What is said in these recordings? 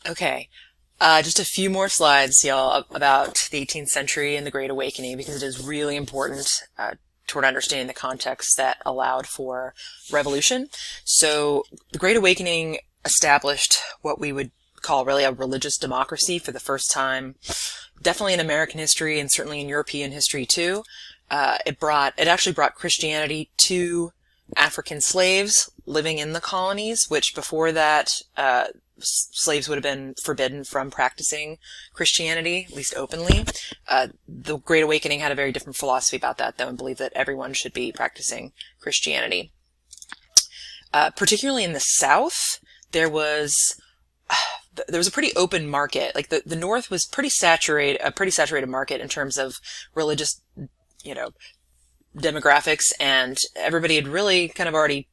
Okay. Just a few more slides, y'all, about the 18th century and the Great Awakening, because it is really important toward understanding the context that allowed for revolution. So the Great Awakening established what we would call really a religious democracy for the first time, definitely in American history and certainly in European history too. It actually brought Christianity to African slaves living in the colonies, which before that, slaves would have been forbidden from practicing Christianity, at least openly. The Great Awakening had a very different philosophy about that, though, and believed that everyone should be practicing Christianity. Particularly in the South, there was a pretty open market. Like the North was a pretty saturated market in terms of religious, demographics, and everybody had really kind of already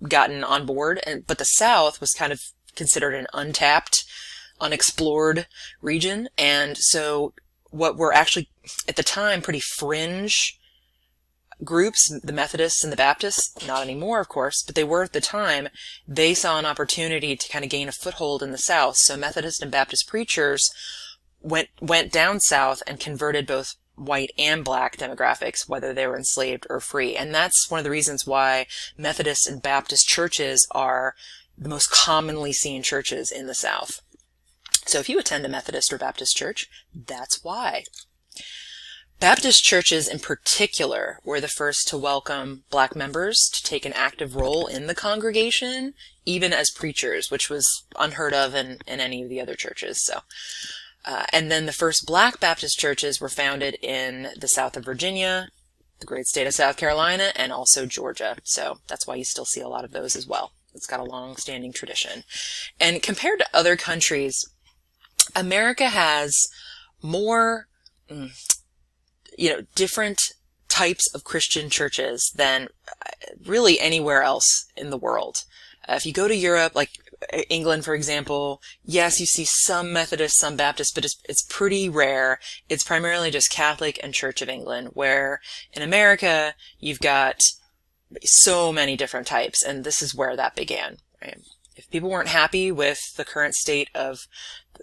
gotten on board. But the South was kind of considered an untapped, unexplored region. And so what were actually, at the time, pretty fringe groups, the Methodists and the Baptists, not anymore, of course, but they were at the time, they saw an opportunity to kind of gain a foothold in the South. So Methodist and Baptist preachers went down south and converted both white and black demographics, whether they were enslaved or free. And that's one of the reasons why Methodist and Baptist churches are the most commonly seen churches in the South. So if you attend a Methodist or Baptist church, that's why. Baptist churches in particular were the first to welcome black members to take an active role in the congregation, even as preachers, which was unheard of in any of the other churches. So, and then the first black Baptist churches were founded in the south of Virginia, the great state of South Carolina, and also Georgia. So that's why you still see a lot of those as well. It's got a long-standing tradition. And compared to other countries, America has more, different types of Christian churches than really anywhere else in the world. If you go to Europe, like England, for example, yes, you see some Methodist, some Baptist, but it's pretty rare. It's primarily just Catholic and Church of England, where in America, you've got so many different types, and this is where that began, right? If people weren't happy with the current state of,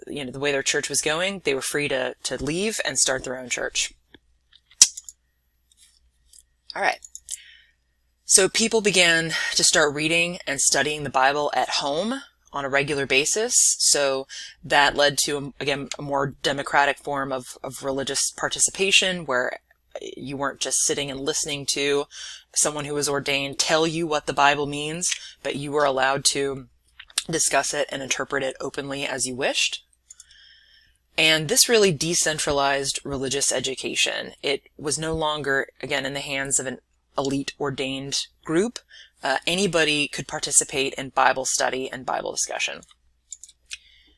the way their church was going, they were free to leave and start their own church. All right. So people began to start reading and studying the Bible at home on a regular basis. So that led to, again, a more democratic form of religious participation, where you weren't just sitting and listening to someone who was ordained tell you what the Bible means, but you were allowed to discuss it and interpret it openly as you wished. And this really decentralized religious education. It was no longer, again, in the hands of an elite ordained group. Anybody could participate in Bible study and Bible discussion.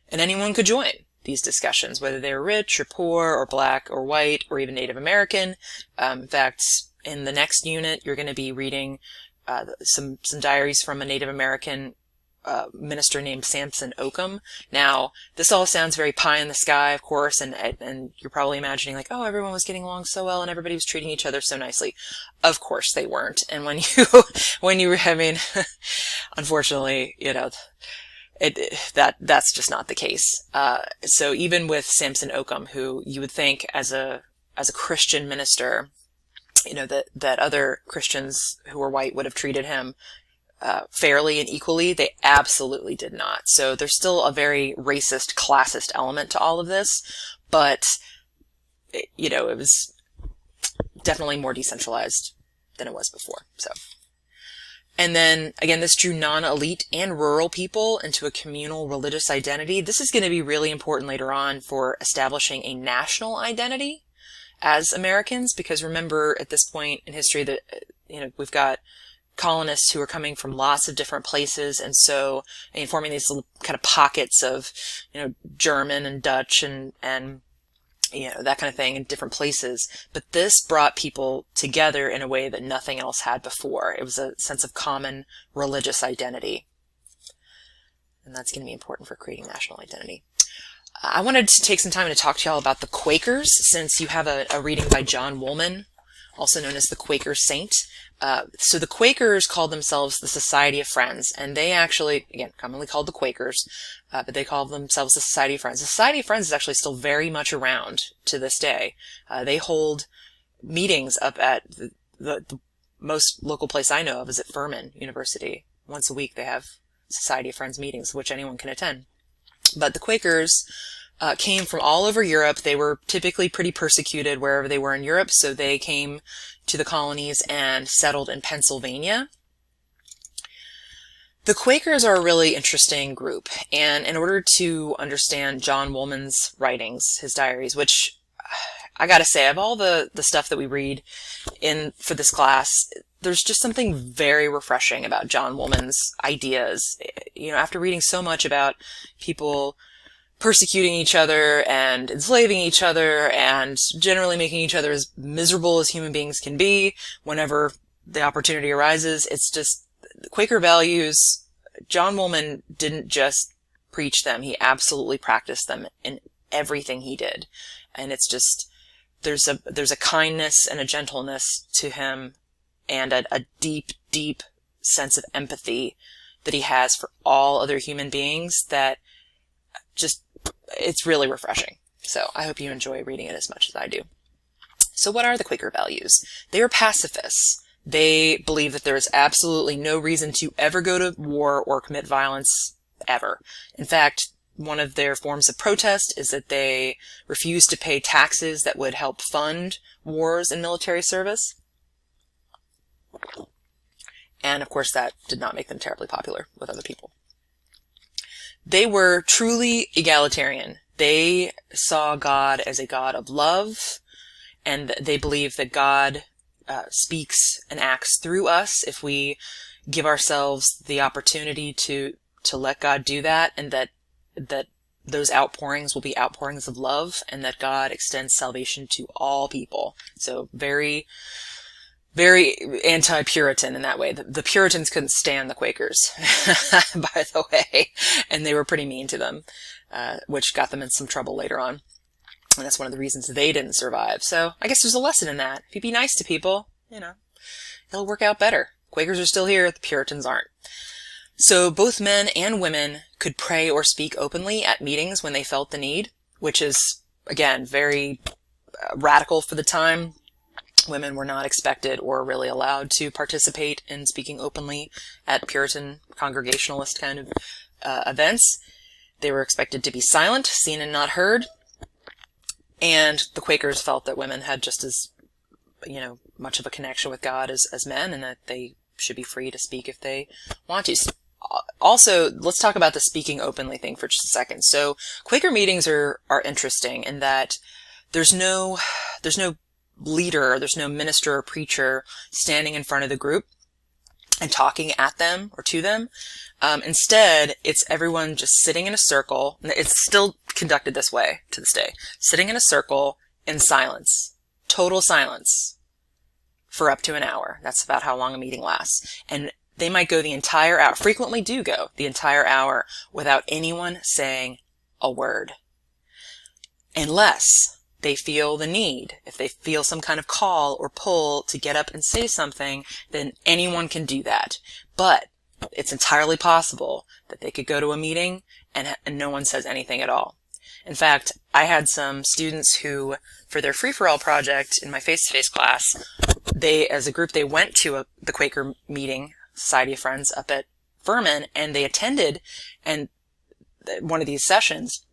And anyone could join these discussions, whether they were rich or poor or black or white or even Native American. In fact, in the next unit, you're going to be reading some diaries from a Native American minister named Samson Occom. Now, this all sounds very pie in the sky, of course, and you're probably imagining like, oh, everyone was getting along so well and everybody was treating each other so nicely. Of course they weren't. And unfortunately, that's just not the case. So even with Samson Occom, who you would think as a Christian minister, that other Christians who were white would have treated him fairly and equally, they absolutely did not. So there's still a very racist, classist element to all of this, but it was definitely more decentralized than it was before. So, and then again, this drew non-elite and rural people into a communal religious identity. This is going to be really important later on for establishing a national identity as Americans, because remember, at this point in history that we've got colonists who are coming from lots of different places, and so forming these little kind of pockets of German and Dutch and that kind of thing in different places. But this brought people together in a way that nothing else had before. It was a sense of common religious identity, and that's going to be important for creating national identity. I wanted to take some time to talk to y'all about the Quakers, since you have a reading by John Woolman also known as the Quaker Saint. So the Quakers called themselves the Society of Friends, and they actually, again, commonly called the Quakers, but they called themselves the Society of Friends. The Society of Friends is actually still very much around to this day. They hold meetings up at the most local place I know of is at Furman University. Once a week they have Society of Friends meetings, which anyone can attend. But the Quakers came from all over Europe. They were typically pretty persecuted wherever they were in Europe, so they came to the colonies and settled in Pennsylvania. The Quakers are a really interesting group, and in order to understand John Woolman's writings, his diaries, which I gotta say, of all the stuff that we read for this class, there's just something very refreshing about John Woolman's ideas. You know, after reading so much about people persecuting each other and enslaving each other and generally making each other as miserable as human beings can be whenever the opportunity arises, it's just Quaker values. John Woolman didn't just preach them, he absolutely practiced them in everything he did. And it's just, there's a kindness and a gentleness to him and a deep, deep sense of empathy that he has for all other human beings that just, it's really refreshing. So I hope you enjoy reading it as much as I do. So what are the Quaker values? They are pacifists. They believe that there is absolutely no reason to ever go to war or commit violence ever. In fact, one of their forms of protest is that they refuse to pay taxes that would help fund wars and military service. And of course that did not make them terribly popular with other people. They were truly egalitarian. They saw God as a God of love, and they believe that God speaks and acts through us if we give ourselves the opportunity to let God do that, and that those outpourings will be outpourings of love, and that God extends salvation to all people. So very, very anti-Puritan in that way. The Puritans couldn't stand the Quakers, by the way, and they were pretty mean to them, which got them in some trouble later on. And that's one of the reasons they didn't survive. So I guess there's a lesson in that. If you be nice to people, you know, it'll work out better. Quakers are still here, the Puritans aren't. So both men and women could pray or speak openly at meetings when they felt the need, which is, again, very radical for the time. Women were not expected or really allowed to participate in speaking openly at Puritan Congregationalist kind of events. They were expected to be silent, seen and not heard. And the Quakers felt that women had just as, you know, much of a connection with God as men, and that they should be free to speak if they want to. Also, let's talk about the speaking openly thing for just a second. So Quaker meetings are interesting in that there's no leader, there's no minister or preacher standing in front of the group and talking at them or to them. Instead, it's everyone just sitting in a circle. It's still conducted this way to this day. Sitting in a circle in silence. Total silence. For up to an hour. That's about how long a meeting lasts. And they might go the entire hour, frequently do go the entire hour without anyone saying a word. Unless they feel the need. If they feel some kind of call or pull to get up and say something, then anyone can do that. But it's entirely possible that they could go to a meeting and no one says anything at all. In fact, I had some students who, for their free-for-all project in my face-to-face class, as a group, they went to the Quaker meeting, Society of Friends, up at Furman, and they attended one of these sessions.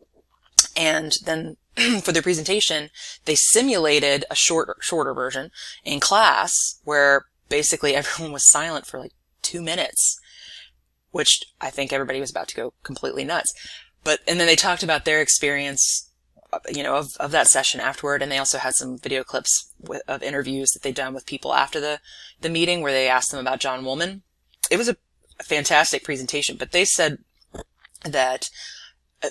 And then for their presentation, they simulated a shorter version in class where basically everyone was silent for like 2 minutes, which I think everybody was about to go completely nuts. And then they talked about their experience, you know, of that session afterward. And they also had some video clips of interviews that they'd done with people after the meeting where they asked them about John Woolman. It was a fantastic presentation, but they said that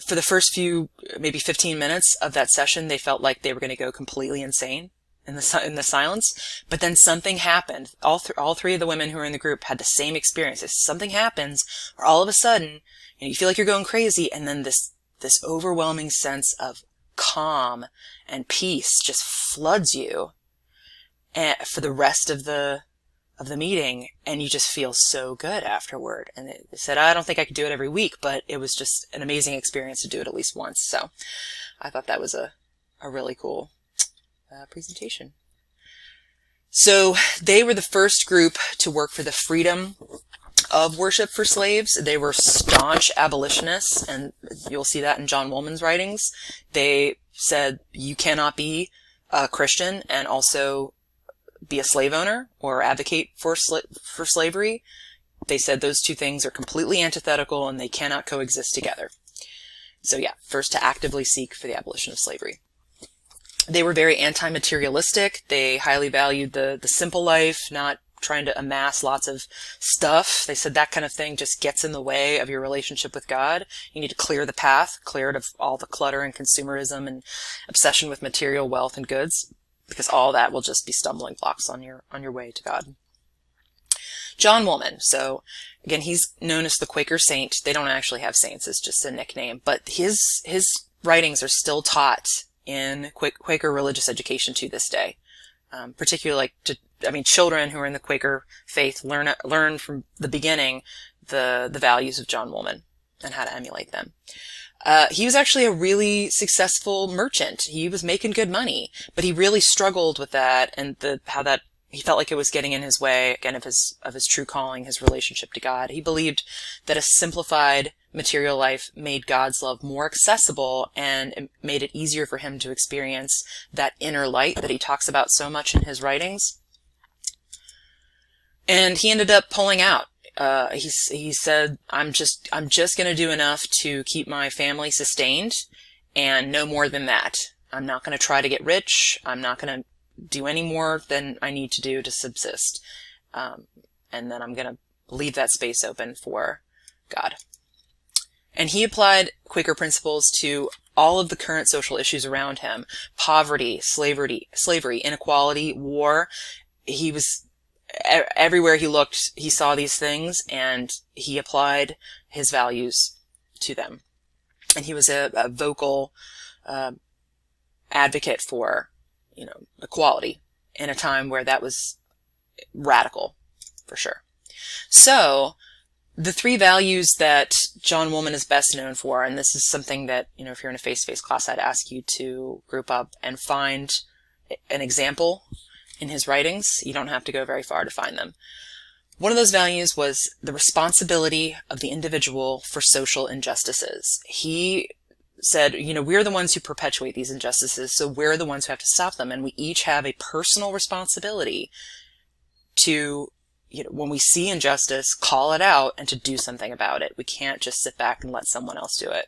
for the first few, maybe 15 minutes of that session, they felt like they were going to go completely insane in the silence. But then something happened. All three of the women who were in the group had the same experience. Something happens where all of a sudden, you know, you feel like you're going crazy, and then this overwhelming sense of calm and peace just floods you. for the rest of the meeting, and you just feel so good afterward. And they said, I don't think I could do it every week, but it was just an amazing experience to do it at least once. So I thought that was a really cool presentation. So they were the first group to work for the freedom of worship for slaves. They were staunch abolitionists, and you'll see that in John Woolman's writings. They said you cannot be a Christian and also be a slave owner or advocate for slavery. They said those two things are completely antithetical and they cannot coexist together. So yeah, first to actively seek for the abolition of slavery. They were very anti-materialistic. They highly valued the simple life, not trying to amass lots of stuff. They said that kind of thing just gets in the way of your relationship with God. You need to clear the path, clear it of all the clutter and consumerism and obsession with material wealth and goods, because all that will just be stumbling blocks on your way to God. John Woolman. So again, he's known as the Quaker saint. They don't actually have saints. It's just a nickname, but his writings are still taught in Quaker religious education to this day. Particularly children who are in the Quaker faith learn from the beginning the values of John Woolman and how to emulate them. He was actually a really successful merchant. He was making good money, but he really struggled with that and how that he felt like it was getting in his way, again, of his true calling, his relationship to God. He believed that a simplified material life made God's love more accessible, and it made it easier for him to experience that inner light that he talks about so much in his writings. And he ended up pulling out. He said, I'm just going to do enough to keep my family sustained and no more than that. I'm not going to try to get rich. I'm not going to do any more than I need to do to subsist. And then I'm going to leave that space open for God. And he applied Quaker principles to all of the current social issues around him: poverty, slavery, inequality, war. He was everywhere he looked, he saw these things, and he applied his values to them. And he was a vocal advocate for, equality in a time where that was radical, for sure. So the three values that John Woolman is best known for, and this is something that, if you're in a face-to-face class, I'd ask you to group up and find an example in his writings. You don't have to go very far to find them. One of those values was the responsibility of the individual for social injustices. He said, we're the ones who perpetuate these injustices, so we're the ones who have to stop them, and we each have a personal responsibility to, when we see injustice, call it out and to do something about it. We can't just sit back and let someone else do it.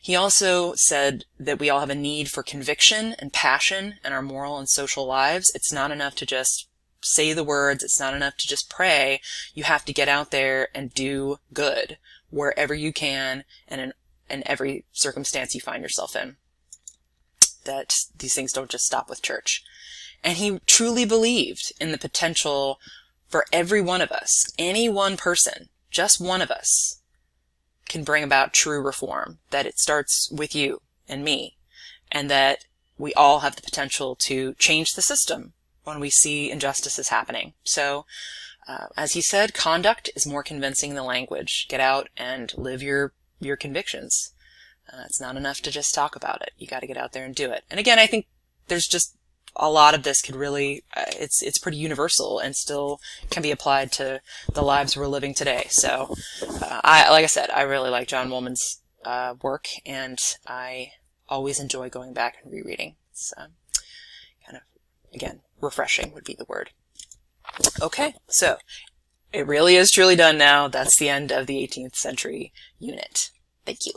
He also said that we all have a need for conviction and passion in our moral and social lives. It's not enough to just say the words. It's not enough to just pray. You have to get out there and do good wherever you can and in every circumstance you find yourself in. That these things don't just stop with church. And he truly believed in the potential for every one of us, any one person, just one of us, can bring about true reform, that it starts with you and me, and that we all have the potential to change the system when we see injustices happening. So, as he said, conduct is more convincing than language. Get out and live your convictions. It's not enough to just talk about it. You got to get out there and do it. And again, I think there's just a lot of this could really, it's pretty universal and still can be applied to the lives we're living today. So, like I said, I really like John Woolman's work, and I always enjoy going back and rereading. It's kind of, again, refreshing would be the word. Okay, so it really is truly done now. That's the end of the 18th century unit. Thank you.